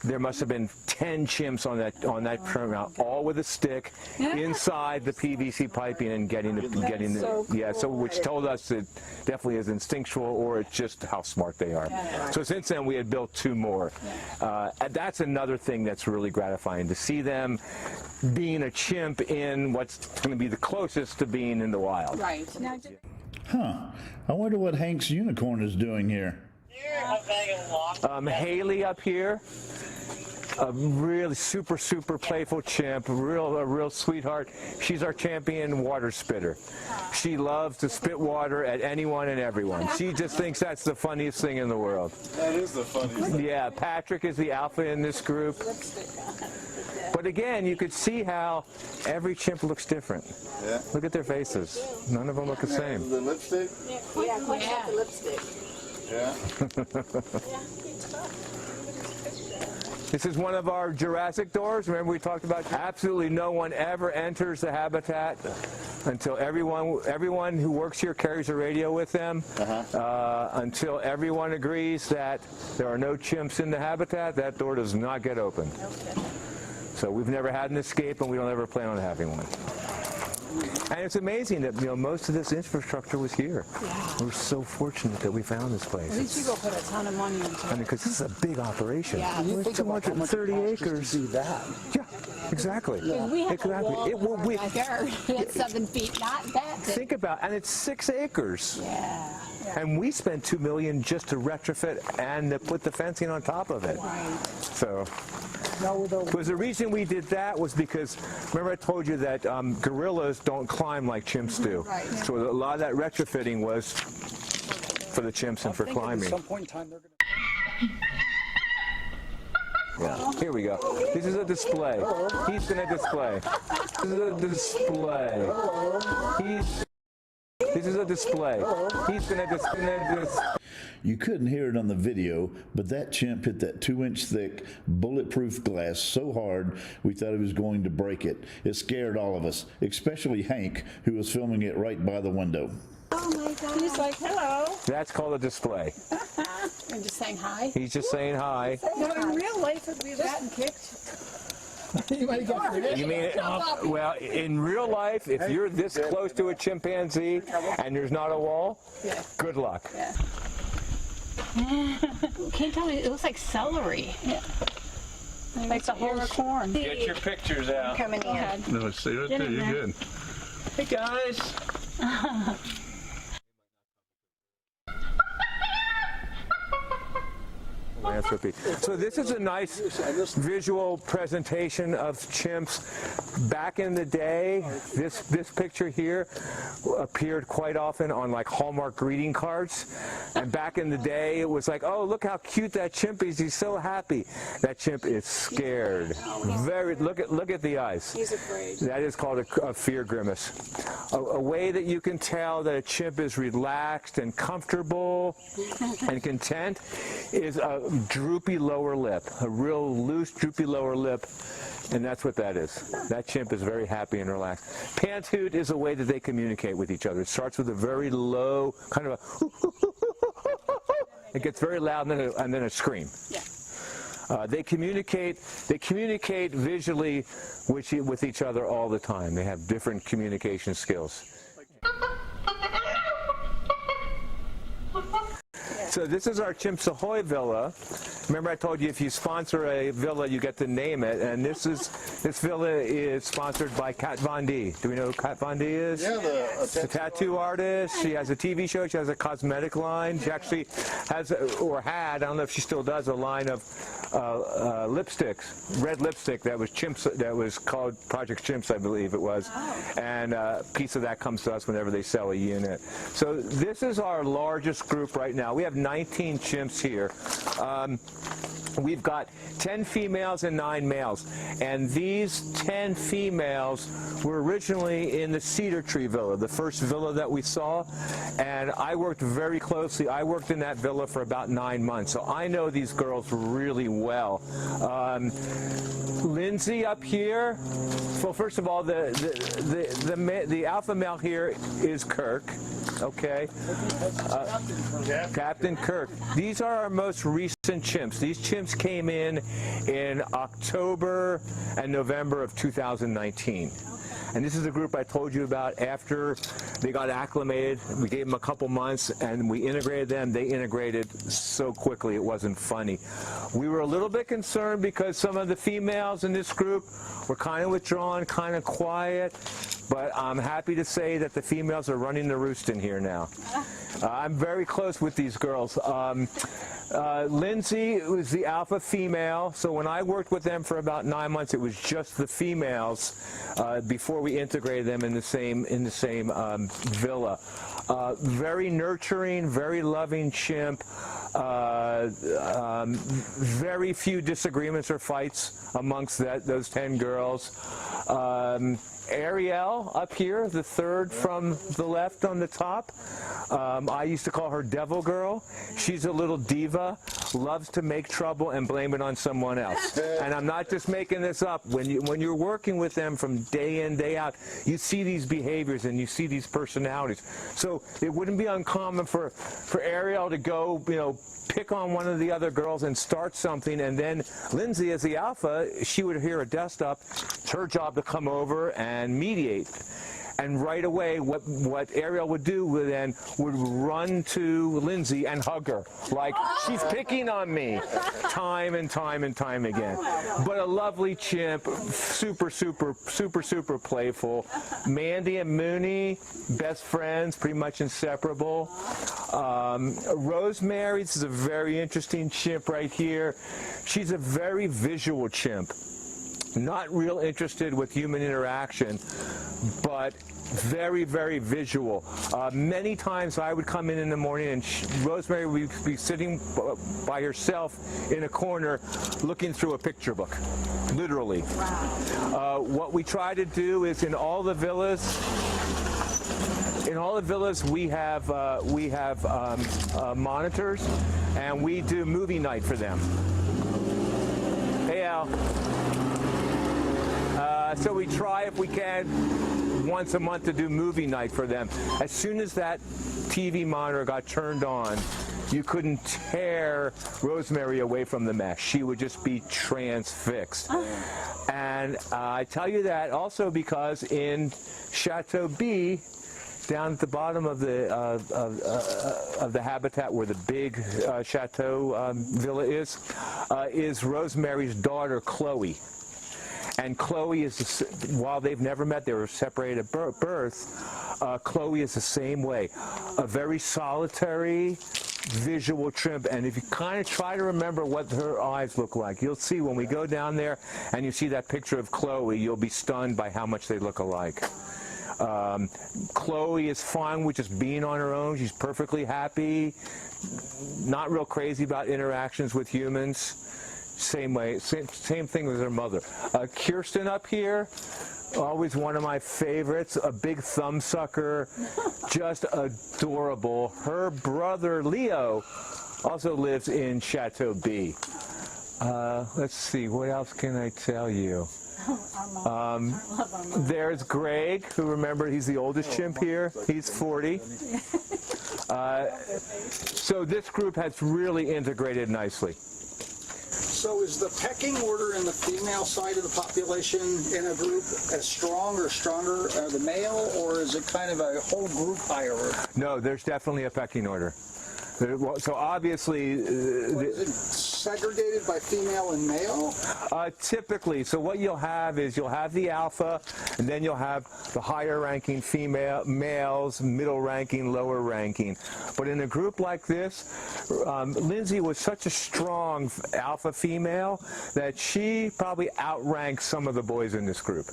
there must have been 10 chimps on that mound, all with a stick inside the PVC piping and getting the which told us it definitely is instinctual, or it's just how smart they are. So since then we had built 2 more. That's another thing that's really gratifying, to see them being a chimp in what's going to be the closest to being in the wild. Right. Huh. I wonder what Hank's unicorn is doing here. Haley up here, a really super playful chimp, a real sweetheart. She's our champion water spitter. She loves to spit water at anyone and everyone. She just thinks that's the funniest thing in the world. That is the funniest thing. Yeah, Patrick is the alpha in this group. But again, you could see how every chimp looks different. Yeah. Look at their faces. None of them look the same. The lipstick? Yeah, the lipstick. Yeah. This is one of our Jurassic doors. Remember we talked about absolutely no one ever enters the habitat until everyone who works here carries a radio with them. Until everyone agrees that there are no chimps in the habitat, that door does not get opened. Okay. So we've never had an escape, and we don't ever plan on having one. And it's amazing that, you know, most of this infrastructure was here. Yeah. We're so fortunate that we found this place. At least you go put a ton of money into it. I mean, because this is a big operation. Yeah. You think about how much it 230 costs just acres. to do that. Yeah, exactly. We have exactly. a wall in our backyard. It's 7 feet, not that big. Think about, and it's 6 acres. Yeah. And we spent $2 million just to retrofit and to put the fencing on top of it. Right. So, because the reason we did that was because, remember I told you that gorillas don't climb like chimps do. Right. So a lot of that retrofitting was for the chimps and for climbing. At some point in time, they're Yeah, here we go. This is a display. He's going to display. This is a display. This is a display. He's going to display. You couldn't hear it on the video, but that chimp hit that 2-inch thick bulletproof glass so hard we thought he was going to break it. It scared all of us, especially Hank, who was filming it right by the window. Oh my God. He's like, hello. That's called a display. I'm just saying hi. He's just saying hi. No, in real life, have we gotten kicked? You might get You mean, well, in real life, if you're this close to a chimpanzee and there's not a wall, good luck. Yeah. Can't tell me, it looks like celery. Yeah. Like the whole corn. Get your pictures out. Coming in. No, see right there, you're good. Hey guys. So this is a nice visual presentation of chimps. Back in the day, this picture here appeared quite often on like Hallmark greeting cards. And back in the day, it was like, oh, look how cute that chimp is. He's so happy. That chimp is scared. Look at the eyes. He's afraid. That is called a fear grimace. A way that you can tell that a chimp is relaxed and comfortable and content is a droopy lower lip, a real loose, droopy lower lip, and that's what that is. That chimp is very happy and relaxed. Pant-hoot is a way that they communicate with each other. It starts with a very low, kind of a, it gets very loud and then a scream. Yeah. They communicate visually with each other all the time. They have different communication skills. So this is our Chimps Ahoy villa. Remember I told you if you sponsor a villa, you get to name it. And this villa is sponsored by Kat Von D. Do we know who Kat Von D is? Yeah, the tattoo artist. She has a TV show. She has a cosmetic line. She actually has, or had, I don't know if she still does, a line of lipsticks, red lipstick that was Chimps, that was called Project Chimps, I believe it was. And a piece of that comes to us whenever they sell a unit. So this is our largest group right now. We have 19 chimps here. We've got 10 females and 9 males. And these 10 females were originally in the Cedar Tree Villa, the first villa that we saw. And I worked very closely. I worked in that villa for about 9 months. So I know these girls really well. Lindsay up here, well, first of all, the alpha male here is Kirk. Okay, Captain Kirk. These are our most recent chimps. These chimps came in October and November of 2019. And this is the group I told you about after they got acclimated. We gave them a couple months and we integrated them. They integrated so quickly it wasn't funny. We were a little bit concerned because some of the females in this group were kind of withdrawn, kind of quiet. But I'm happy to say that the females are running the roost in here now. I'm very close with these girls. Lindsay was the alpha female, so when I worked with them for about 9 months, it was just the females before we integrated them in the same villa. Very nurturing, very loving chimp. Very few disagreements or fights amongst those 10 girls. Ariel up here, the third from the left on the top. I used to call her Devil Girl. She's a little diva, loves to make trouble and blame it on someone else. And I'm not just making this up. When you're working with them from day in, day out, you see these behaviors and you see these personalities. So it wouldn't be uncommon for Ariel to go, pick on one of the other girls and start something, and then Lindsay, as the alpha, she would hear a dust up. It's her job to come over and mediate. And right away, what Ariel would do then would run to Lindsay and hug her, like she's picking on me, time and time and time again. But a lovely chimp, super, super, super, super playful. Mandy and Mooney, best friends, pretty much inseparable. Rosemary, this is a very interesting chimp right here. She's a very visual chimp. Not real interested with human interaction, but very, very visual. Many times I would come in the morning and Rosemary would be sitting by herself in a corner looking through a picture book, literally. Wow. What we try to do is in all the villas, we have monitors, and we do movie night for them. Hey, Al. So we try, if we can, once a month to do movie night for them. As soon as that TV monitor got turned on, you couldn't tear Rosemary away from the mesh. She would just be transfixed. And I tell you that also because in Chateau B, down at the bottom of the habitat where the big chateau villa is Rosemary's daughter, Chloe. And Chloe is, while they've never met, they were separated at birth, Chloe is the same way. A very solitary, visual chimp, and if you kind of try to remember what her eyes look like, you'll see when we go down there and you see that picture of Chloe, you'll be stunned by how much they look alike. Chloe is fine with just being on her own. She's perfectly happy, not real crazy about interactions with humans. Same way, same thing with her mother. Kirsten up here, always one of my favorites, a big thumb sucker, just adorable. Her brother Leo also lives in Chateau B. Let's see, what else can I tell you? There's Greg, who, remember, he's the oldest chimp here. He's 40. So this group has really integrated nicely. So is the pecking order in the female side of the population in a group as strong or stronger the male, or is it kind of a whole group hierarchy? No, there's definitely a pecking order. So obviously... is it segregated by female and male? Typically. So what you'll have is you'll have the alpha, and then you'll have the higher ranking males, middle ranking, lower ranking. But in a group like this, Lindsay was such a strong alpha female that she probably outranks some of the boys in this group.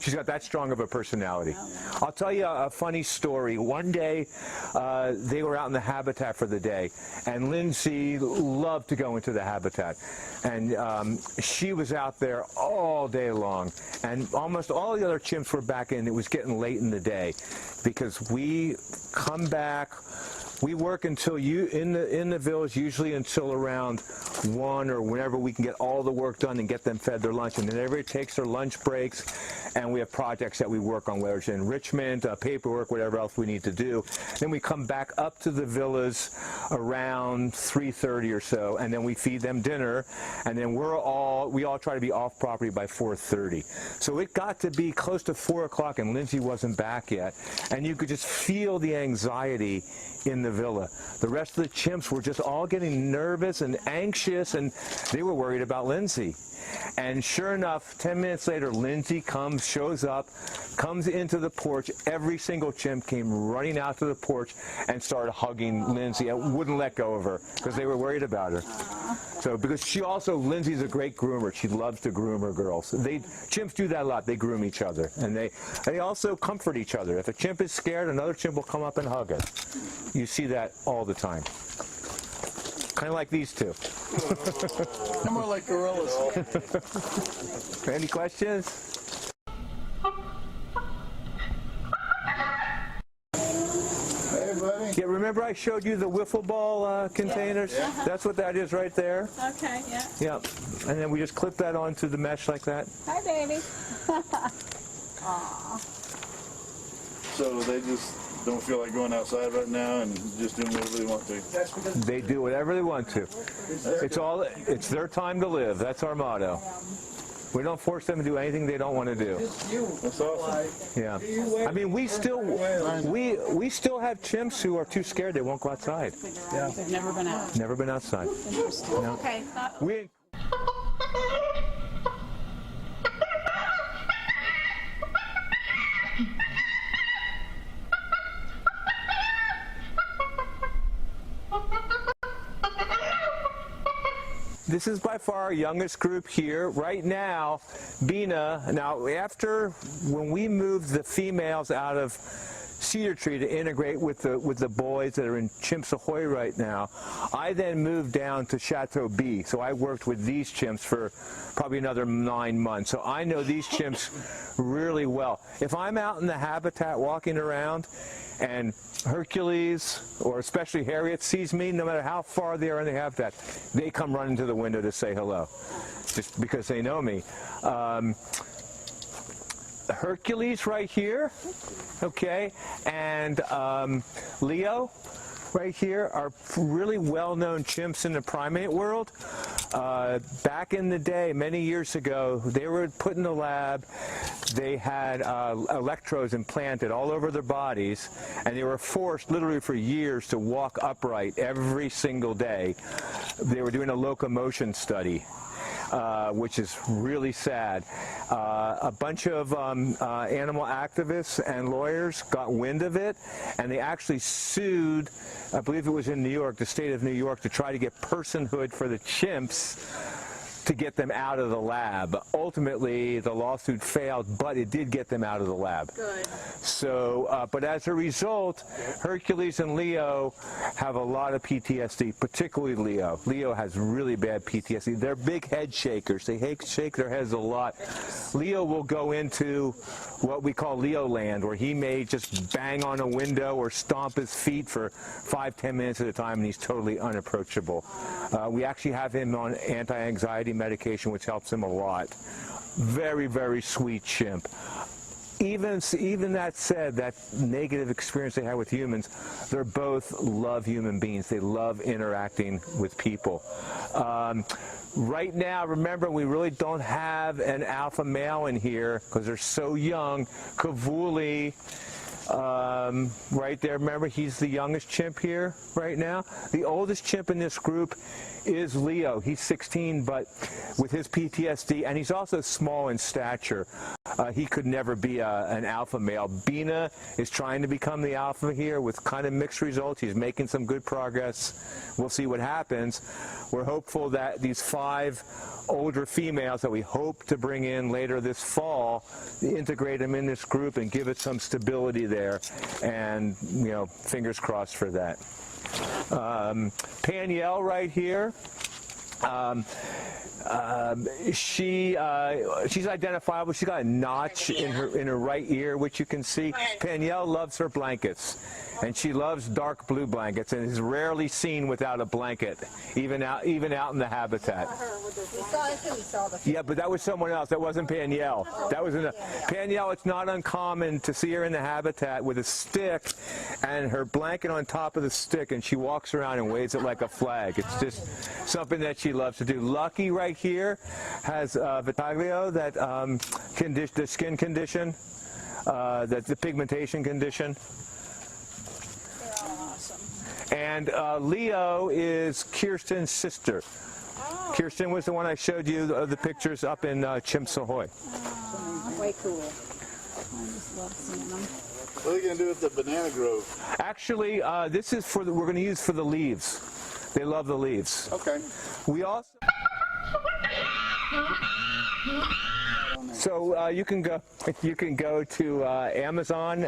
She's got that strong of a personality. I'll tell you a funny story. One day, they were out in the habitat for the day, and Lindsay loved to go into the habitat, and she was out there all day long, and almost all the other chimps were back in. It was getting late in the day because we come back. We work until in the village, usually until around 1 or whenever we can get all the work done and get them fed their lunch. And then everybody takes their lunch breaks, and we have projects that we work on, whether it's enrichment, paperwork, whatever else we need to do. Then we come back up to the villas around 3:30 or so, and then we feed them dinner, and then we all try to be off property by 4:30. So it got to be close to 4 o'clock, and Lindsay wasn't back yet, and you could just feel the anxiety in the villa. The rest of the chimps were just all getting nervous and anxious, and they were worried about Lindsay. And sure enough, 10 minutes later, Lindsay shows up, comes into the porch. Every single chimp came running out to the porch and started hugging Lindsay and wouldn't let go of her because they were worried about her. So, because Lindsay's a great groomer. She loves to groom her girls. Chimps do that a lot. They groom each other, and they also comfort each other. If a chimp is scared, another chimp will come up and hug it. You see that all the time. Kind of like these two. They're more like gorillas. Any questions? Hey, buddy. Yeah, remember I showed you the wiffle ball containers? Yeah. That's what that is right there. Okay, yeah. Yep. And then we just clip that onto the mesh like that. Hi, baby. Aw. So they just don't feel like going outside right now and just doing whatever they want to. They do whatever they want to. It's their time to live. That's our motto. We don't force them to do anything they don't want to do. That's awesome. Yeah. I mean, we still have chimps who are too scared. They won't go outside. Yeah. They've never been out. Never been outside. Interesting. No. Okay. This is by far our youngest group here. Right now, Bina, when we moved the females out of Cedar Tree to integrate with the boys that are in Chimps Ahoy right now, I then moved down to Chateau B. So I worked with these chimps for probably another 9 months. So I know these chimps really well. If I'm out in the habitat walking around and Hercules, or especially Harriet, sees me, no matter how far they are in the habitat, they come running to the window to say hello, just because they know me. Hercules right here, okay, and Leo right here are really well-known chimps in the primate world. Back in the day, many years ago, they were put in the lab. They had electrodes implanted all over their bodies, and they were forced literally for years to walk upright every single day. They were doing a locomotion study. Which is really sad. A bunch of animal activists and lawyers got wind of it, and they actually sued, I believe it was in New York, the state of New York, to try to get personhood for the chimps to get them out of the lab. Ultimately, the lawsuit failed, but it did get them out of the lab. Good. So, but as a result, Hercules and Leo have a lot of PTSD, particularly Leo. Leo has really bad PTSD. They're big head shakers. They shake their heads a lot. Leo will go into what we call Leo land, where he may just bang on a window or stomp his feet for 5-10 minutes at a time, and he's totally unapproachable. We actually have him on anti-anxiety medication, which helps him a lot. Very, very sweet chimp. Even that said, that negative experience they had with humans, they're both love human beings. They love interacting with people. Right now, remember, we really don't have an alpha male in here because they're so young. Kavuli, right there, remember, he's the youngest chimp here right now. The oldest chimp in this group is Leo. He's 16, but with his PTSD, and he's also small in stature, he could never be an alpha male. Bina is trying to become the alpha here with kind of mixed results. He's making some good progress. We'll see what happens. We're hopeful that these 5 older females that we hope to bring in later this fall, integrate them in this group and give it some stability there, and, you know, fingers crossed for that. Panielle right here. She's identifiable. She's got a notch in her right ear, which you can see. Panielle loves her blankets, and she loves dark blue blankets, and is rarely seen without a blanket, even out in the habitat. Yeah, but that was someone else. That wasn't Panielle. That was Panielle. It's not uncommon to see her in the habitat with a stick and her blanket on top of the stick, and she walks around and waves it like a flag. It's just something that she loves to do. Lucky right here has vitiglio, that the skin condition, that's the pigmentation condition. And Leo is Kirsten's sister. Oh. Kirsten was the one I showed you the pictures up in Chimps Ahoy. Way cool. I just love seeing them. What are you going to do with the banana grove? Actually, this is we're going to use for the leaves. They love the leaves. Okay. We also... So you can go to Amazon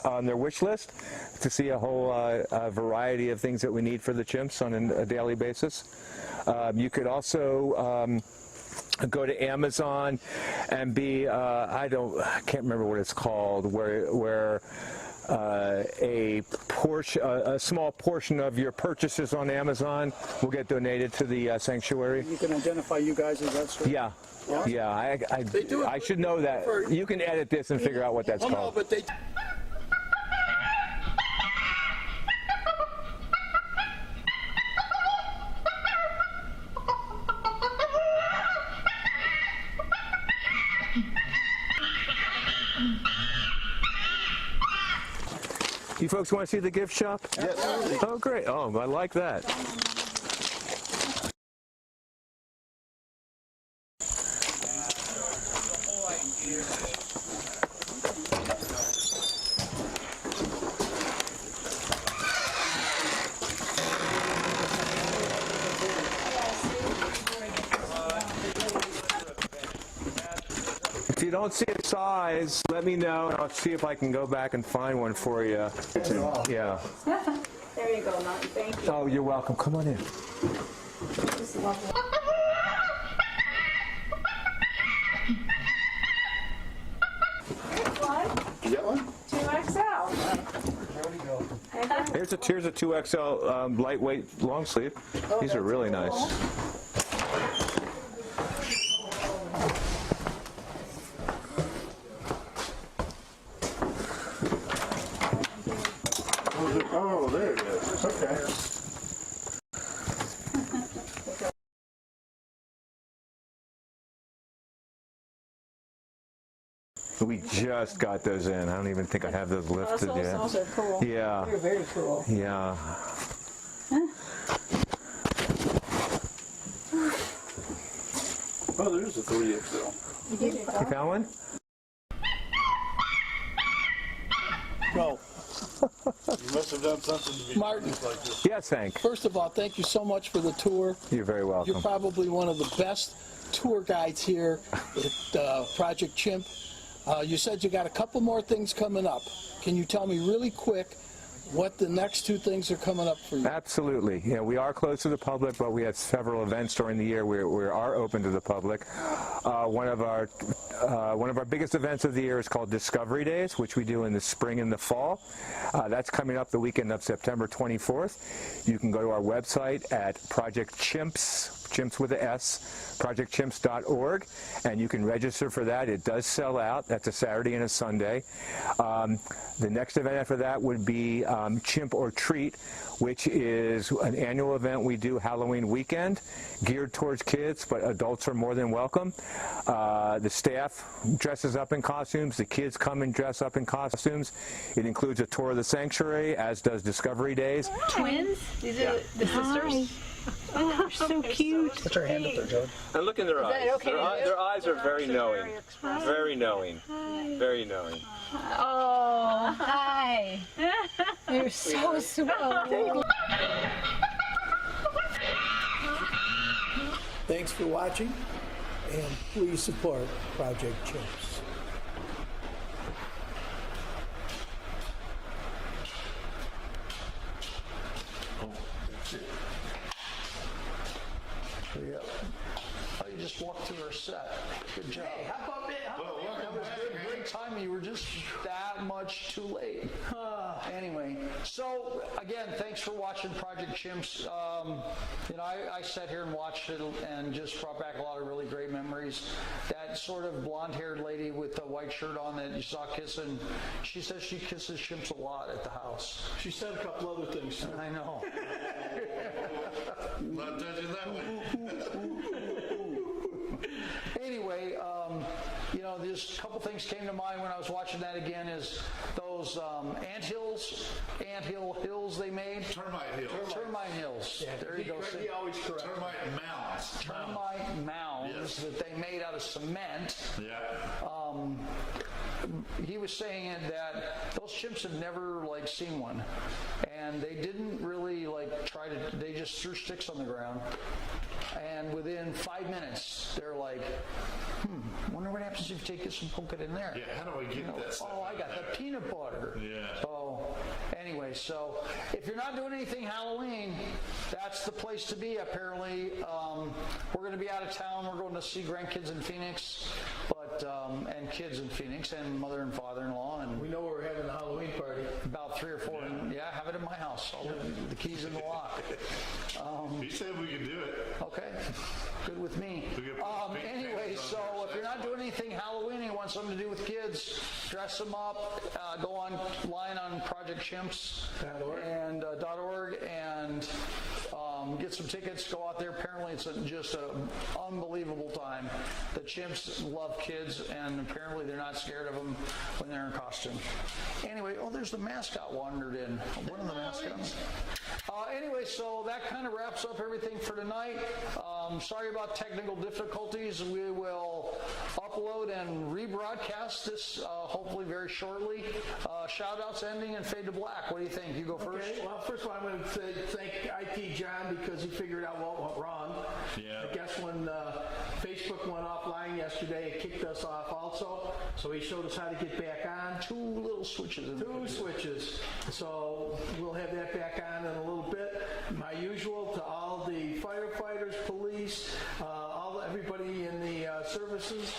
on their wish list to see a whole variety of things that we need for the chimps on a daily basis. You could also go to Amazon and be I can't remember what it's called, where a small portion of your purchases on Amazon will get donated to the sanctuary. You can identify you guys as that sort of... Yeah. Yeah, I should know that. You can edit this and figure out what that's called. No, but they... You folks want to see the gift shop? Yes. Oh, great. Oh, I like that. If you don't see a size, let me know, and I'll see if I can go back and find one for you. Yeah. There you go, Martin. Thank you. Oh, you're welcome. Come on in. This is lovely. Here's one. You got one? 2XL. There we go. Here's a 2XL lightweight long sleeve. These are really nice. Oh, there it is. Okay. We just got those in. I don't even think I have those lifted yet. Those are cool. Yeah. They're very cool. Yeah. Oh, there's a 3XL. You found one? No. You must have done something to be Martin. like this. Yes, Hank. First of all, thank you so much for the tour. You're very welcome. You're probably one of the best tour guides here at Project Chimp. You said you got a couple more things coming up. Can you tell me really quick what the next two things are coming up for you? Absolutely. Yeah, we are closed to the public, but we have several events during the year where we are open to the public. One of our biggest events of the year is called Discovery Days, which we do in the spring and the fall. That's coming up the weekend of September 24th. You can go to our website at Project Chimps, Chimps with a S, projectchimps.org, and you can register for that. It does sell out. That's a Saturday and a Sunday. The next event after that would be Chimp or Treat, which is an annual event we do Halloween weekend, geared towards kids, but adults are more than welcome. The staff dresses up in costumes. The kids come and dress up in costumes. It includes a tour of the sanctuary, as does Discovery Days. Twins? These are the sisters. Oh, they're so cute. Put your hand up there, Joe. And look in their eyes. Okay Their eyes are very knowing. Very knowing. Very knowing. Oh, hi. You're so sweet. Thanks for watching, and please support Project Chimps. Yep. Oh, you just walked through our set. Good job. Hey, how about that? That was good. Great timing. You were just that much too late. Anyway, so again, thanks for watching Project Chimps. I sat here and watched it and just brought back a lot of really great memories. That sort of blonde-haired lady with the white shirt on that you saw kissing, she says she kisses chimps a lot at the house. She said a couple other things too. I know. Not touching that one. Anyway, there's a couple things came to mind when I was watching that again is those anthill hills they made. Termite hills. Termite hills. Yeah, there you go. He always corrects. Termite mounds. Termite mounds Yes. that they made out of cement. Yeah. He was saying that those chimps had never seen one, and they didn't really try to. They just threw sticks on the ground, and within 5 minutes they're like, wonder what happens if you take this and poke it in there. Yeah, how do I get that stuff? Oh, I got the peanut butter. Yeah. So anyway, so if you're not doing anything Halloween, that's the place to be apparently. We're going to be out of town. We're going to see grandkids in Phoenix, and kids in Phoenix, and mother and father-in-law. And We know we're having a Halloween party. about 3 or 4. Yeah, have it in my house. I'll leave the keys in the lock. He said we could do it. Okay, good with me. Anyway, so if you're not doing anything Halloween and you want something to do with kids, dress them up, go online on Project Chimps and .org, and get some tickets, go out there. Apparently it's just an unbelievable time. The Chimps love kids, and apparently they're not scared of them when they're in costume. Anyway, there's the mascot wandered in. One of the mascots. Anyway, so that kind of wraps up everything for tonight. Sorry about technical difficulties. We will upload and rebroadcast this hopefully very shortly. Shout-outs ending and fade to black. What do you think? You go first? Okay, well, first of all, I'm going to thank IT John because he figured out what went wrong. Yeah. I guess when Facebook went offline yesterday, it kicked us off also. So he showed us how to get back on. Two little switches. Two switches. So we'll have that back on in a little bit. My usual to all the firefighters, police, everybody in the services.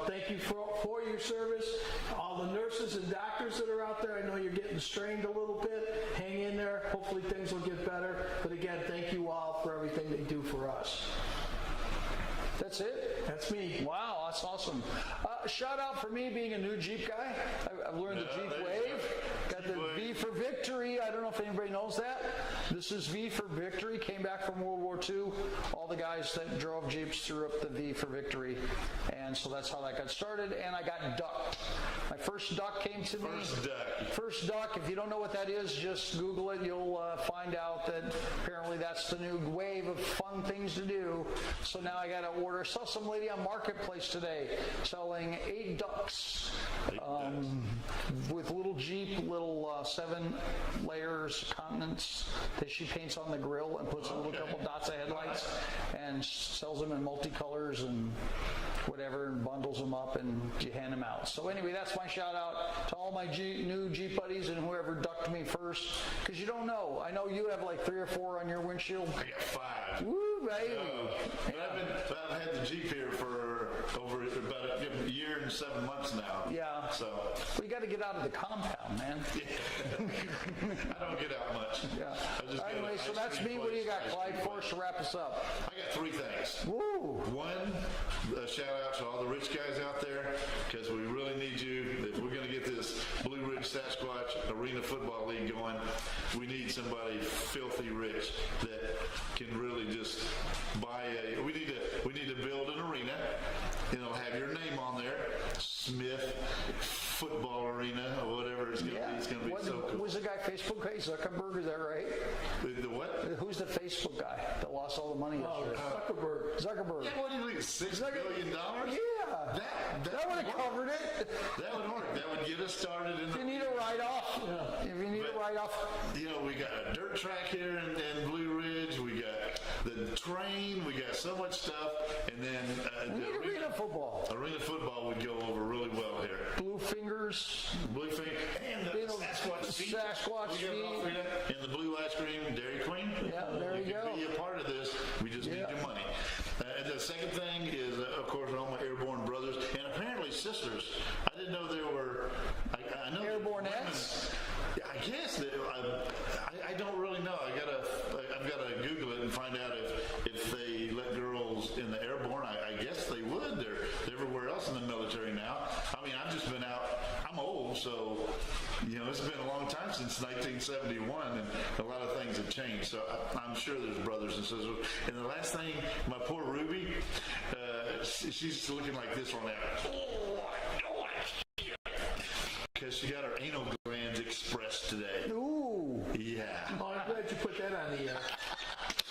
Thank you for your service. All the nurses and doctors that are out there, I know you're getting strained a little bit. Hang in there. Hopefully things will get better. But again, thank you all for everything they do for us. That's it? That's me. Wow, that's awesome. Shout out for me being a new Jeep guy. I've learned the Jeep Wave. Got the V for Victory. I don't know if anybody knows that. This is V for Victory. Came back from World War II. All the guys that drove Jeeps threw up the V for Victory. And so that's how that got started. And I got ducked. My first duck came to me. First duck. If you don't know what that is, just Google it. You'll find out that apparently that's the new wave of fun things to do. So now I got to order. I saw some lady on Marketplace today selling 8 ducks with little Jeep, little 7 layers continents that she paints on the grill and puts a little couple dots of headlights and sells them in multicolors and whatever, and bundles them up and you hand them out. So anyway, that's my shout out to all my new Jeep buddies and whoever ducked me first, because you don't know. I know you have like 3 or 4 on your windshield. I got 5. Woo, baby. But I've had the Jeep here for over about a year and 7 months now. Yeah. So we got to get out of the compound, man. I don't get out much. Yeah. Anyway, so that's me. What do you got, Clyde, for us to wrap us up? I got 3 things. Woo! One, a shout out to all the rich guys out there, because we really need you. If we're going to get this Blue Ridge Sasquatch Arena Football League going, we need somebody filthy rich that can really just buy we need to build an arena, and it'll have your name on there, Smith Football Arena or whatever it's going to be. It's going to be so cool. Who's the guy, Facebook guy? Zuckerberg, is that right? The what? Who's the Facebook guy that lost all the money yesterday? Zuckerberg. Yeah, what do you think, $6 billion? Yeah. That would have covered it. That would work. That would get us started. If you need a write-off. Yeah. If you need a write-off. We got a dirt track here in Blue Ridge. We got the train. We got so much stuff. And then we need arena football. Arena football would go over really well here. Blue fingers. And the Sasquatch feet. And the blue ice cream Dairy Queen. Yeah, there you go. Be a part of this. We just need your money. The second thing is, of course, all my airborne brothers and apparently sisters. I didn't know there were. I know airbornettes. I guess I don't really know. I've got to Google it and find out if they let girls in the airborne. I guess they would. They're everywhere else in the military now. I mean, I've just been out. I'm old, so it's been a long time since 1971, and a lot of things have changed. So I'm sure there's brothers and sisters. And the last thing, my poor Ruby, she's looking like this one now. Because she got her anal glands expressed today. Ooh. Yeah. Oh, I'm glad you put that on the air.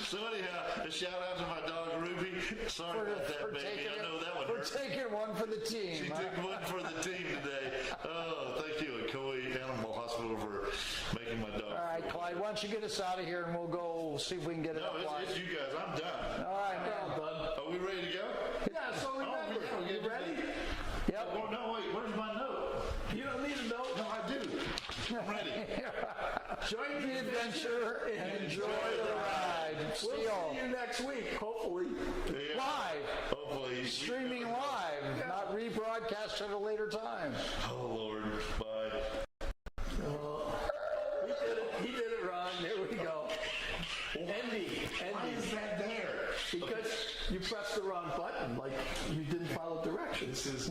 So anyhow, a shout out to my dog Ruby. Sorry about that, baby. I know that one hurt. We're taking one for the team. She took one for the team today. Oh, thank you, Akoi Animal Hospital, for making my dog. All right, Clyde, why don't you get us out of here and we'll go see if we can get it up. No, it's you guys. I'm done. All right, man. I'm done. Are we ready to go? Yeah, so remember. You ready? Yep. Oh, no, wait. Where's my note? You don't need a note. No, I do. I'm ready. Join the adventure and enjoy the ride. We'll see you next week, hopefully. Yeah. Live. Hopefully. Streaming live, not rebroadcast at a later time. Oh, Lord. Bye. He did it wrong. There we go. Andy. Why is that there? Because you pressed the wrong button, like you didn't follow directions. This is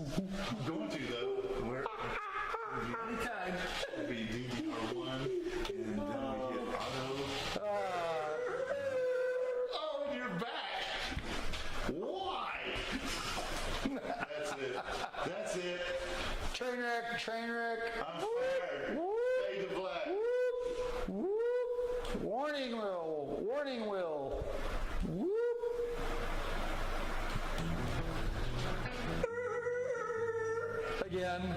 going to, though. Where? Anytime. It'll be DDR1, and then we hit auto. wreck, train wreck. I'm fired. Fade to black. Whoop, whoop. Warning wheel, warning wheel. Whoop. Again.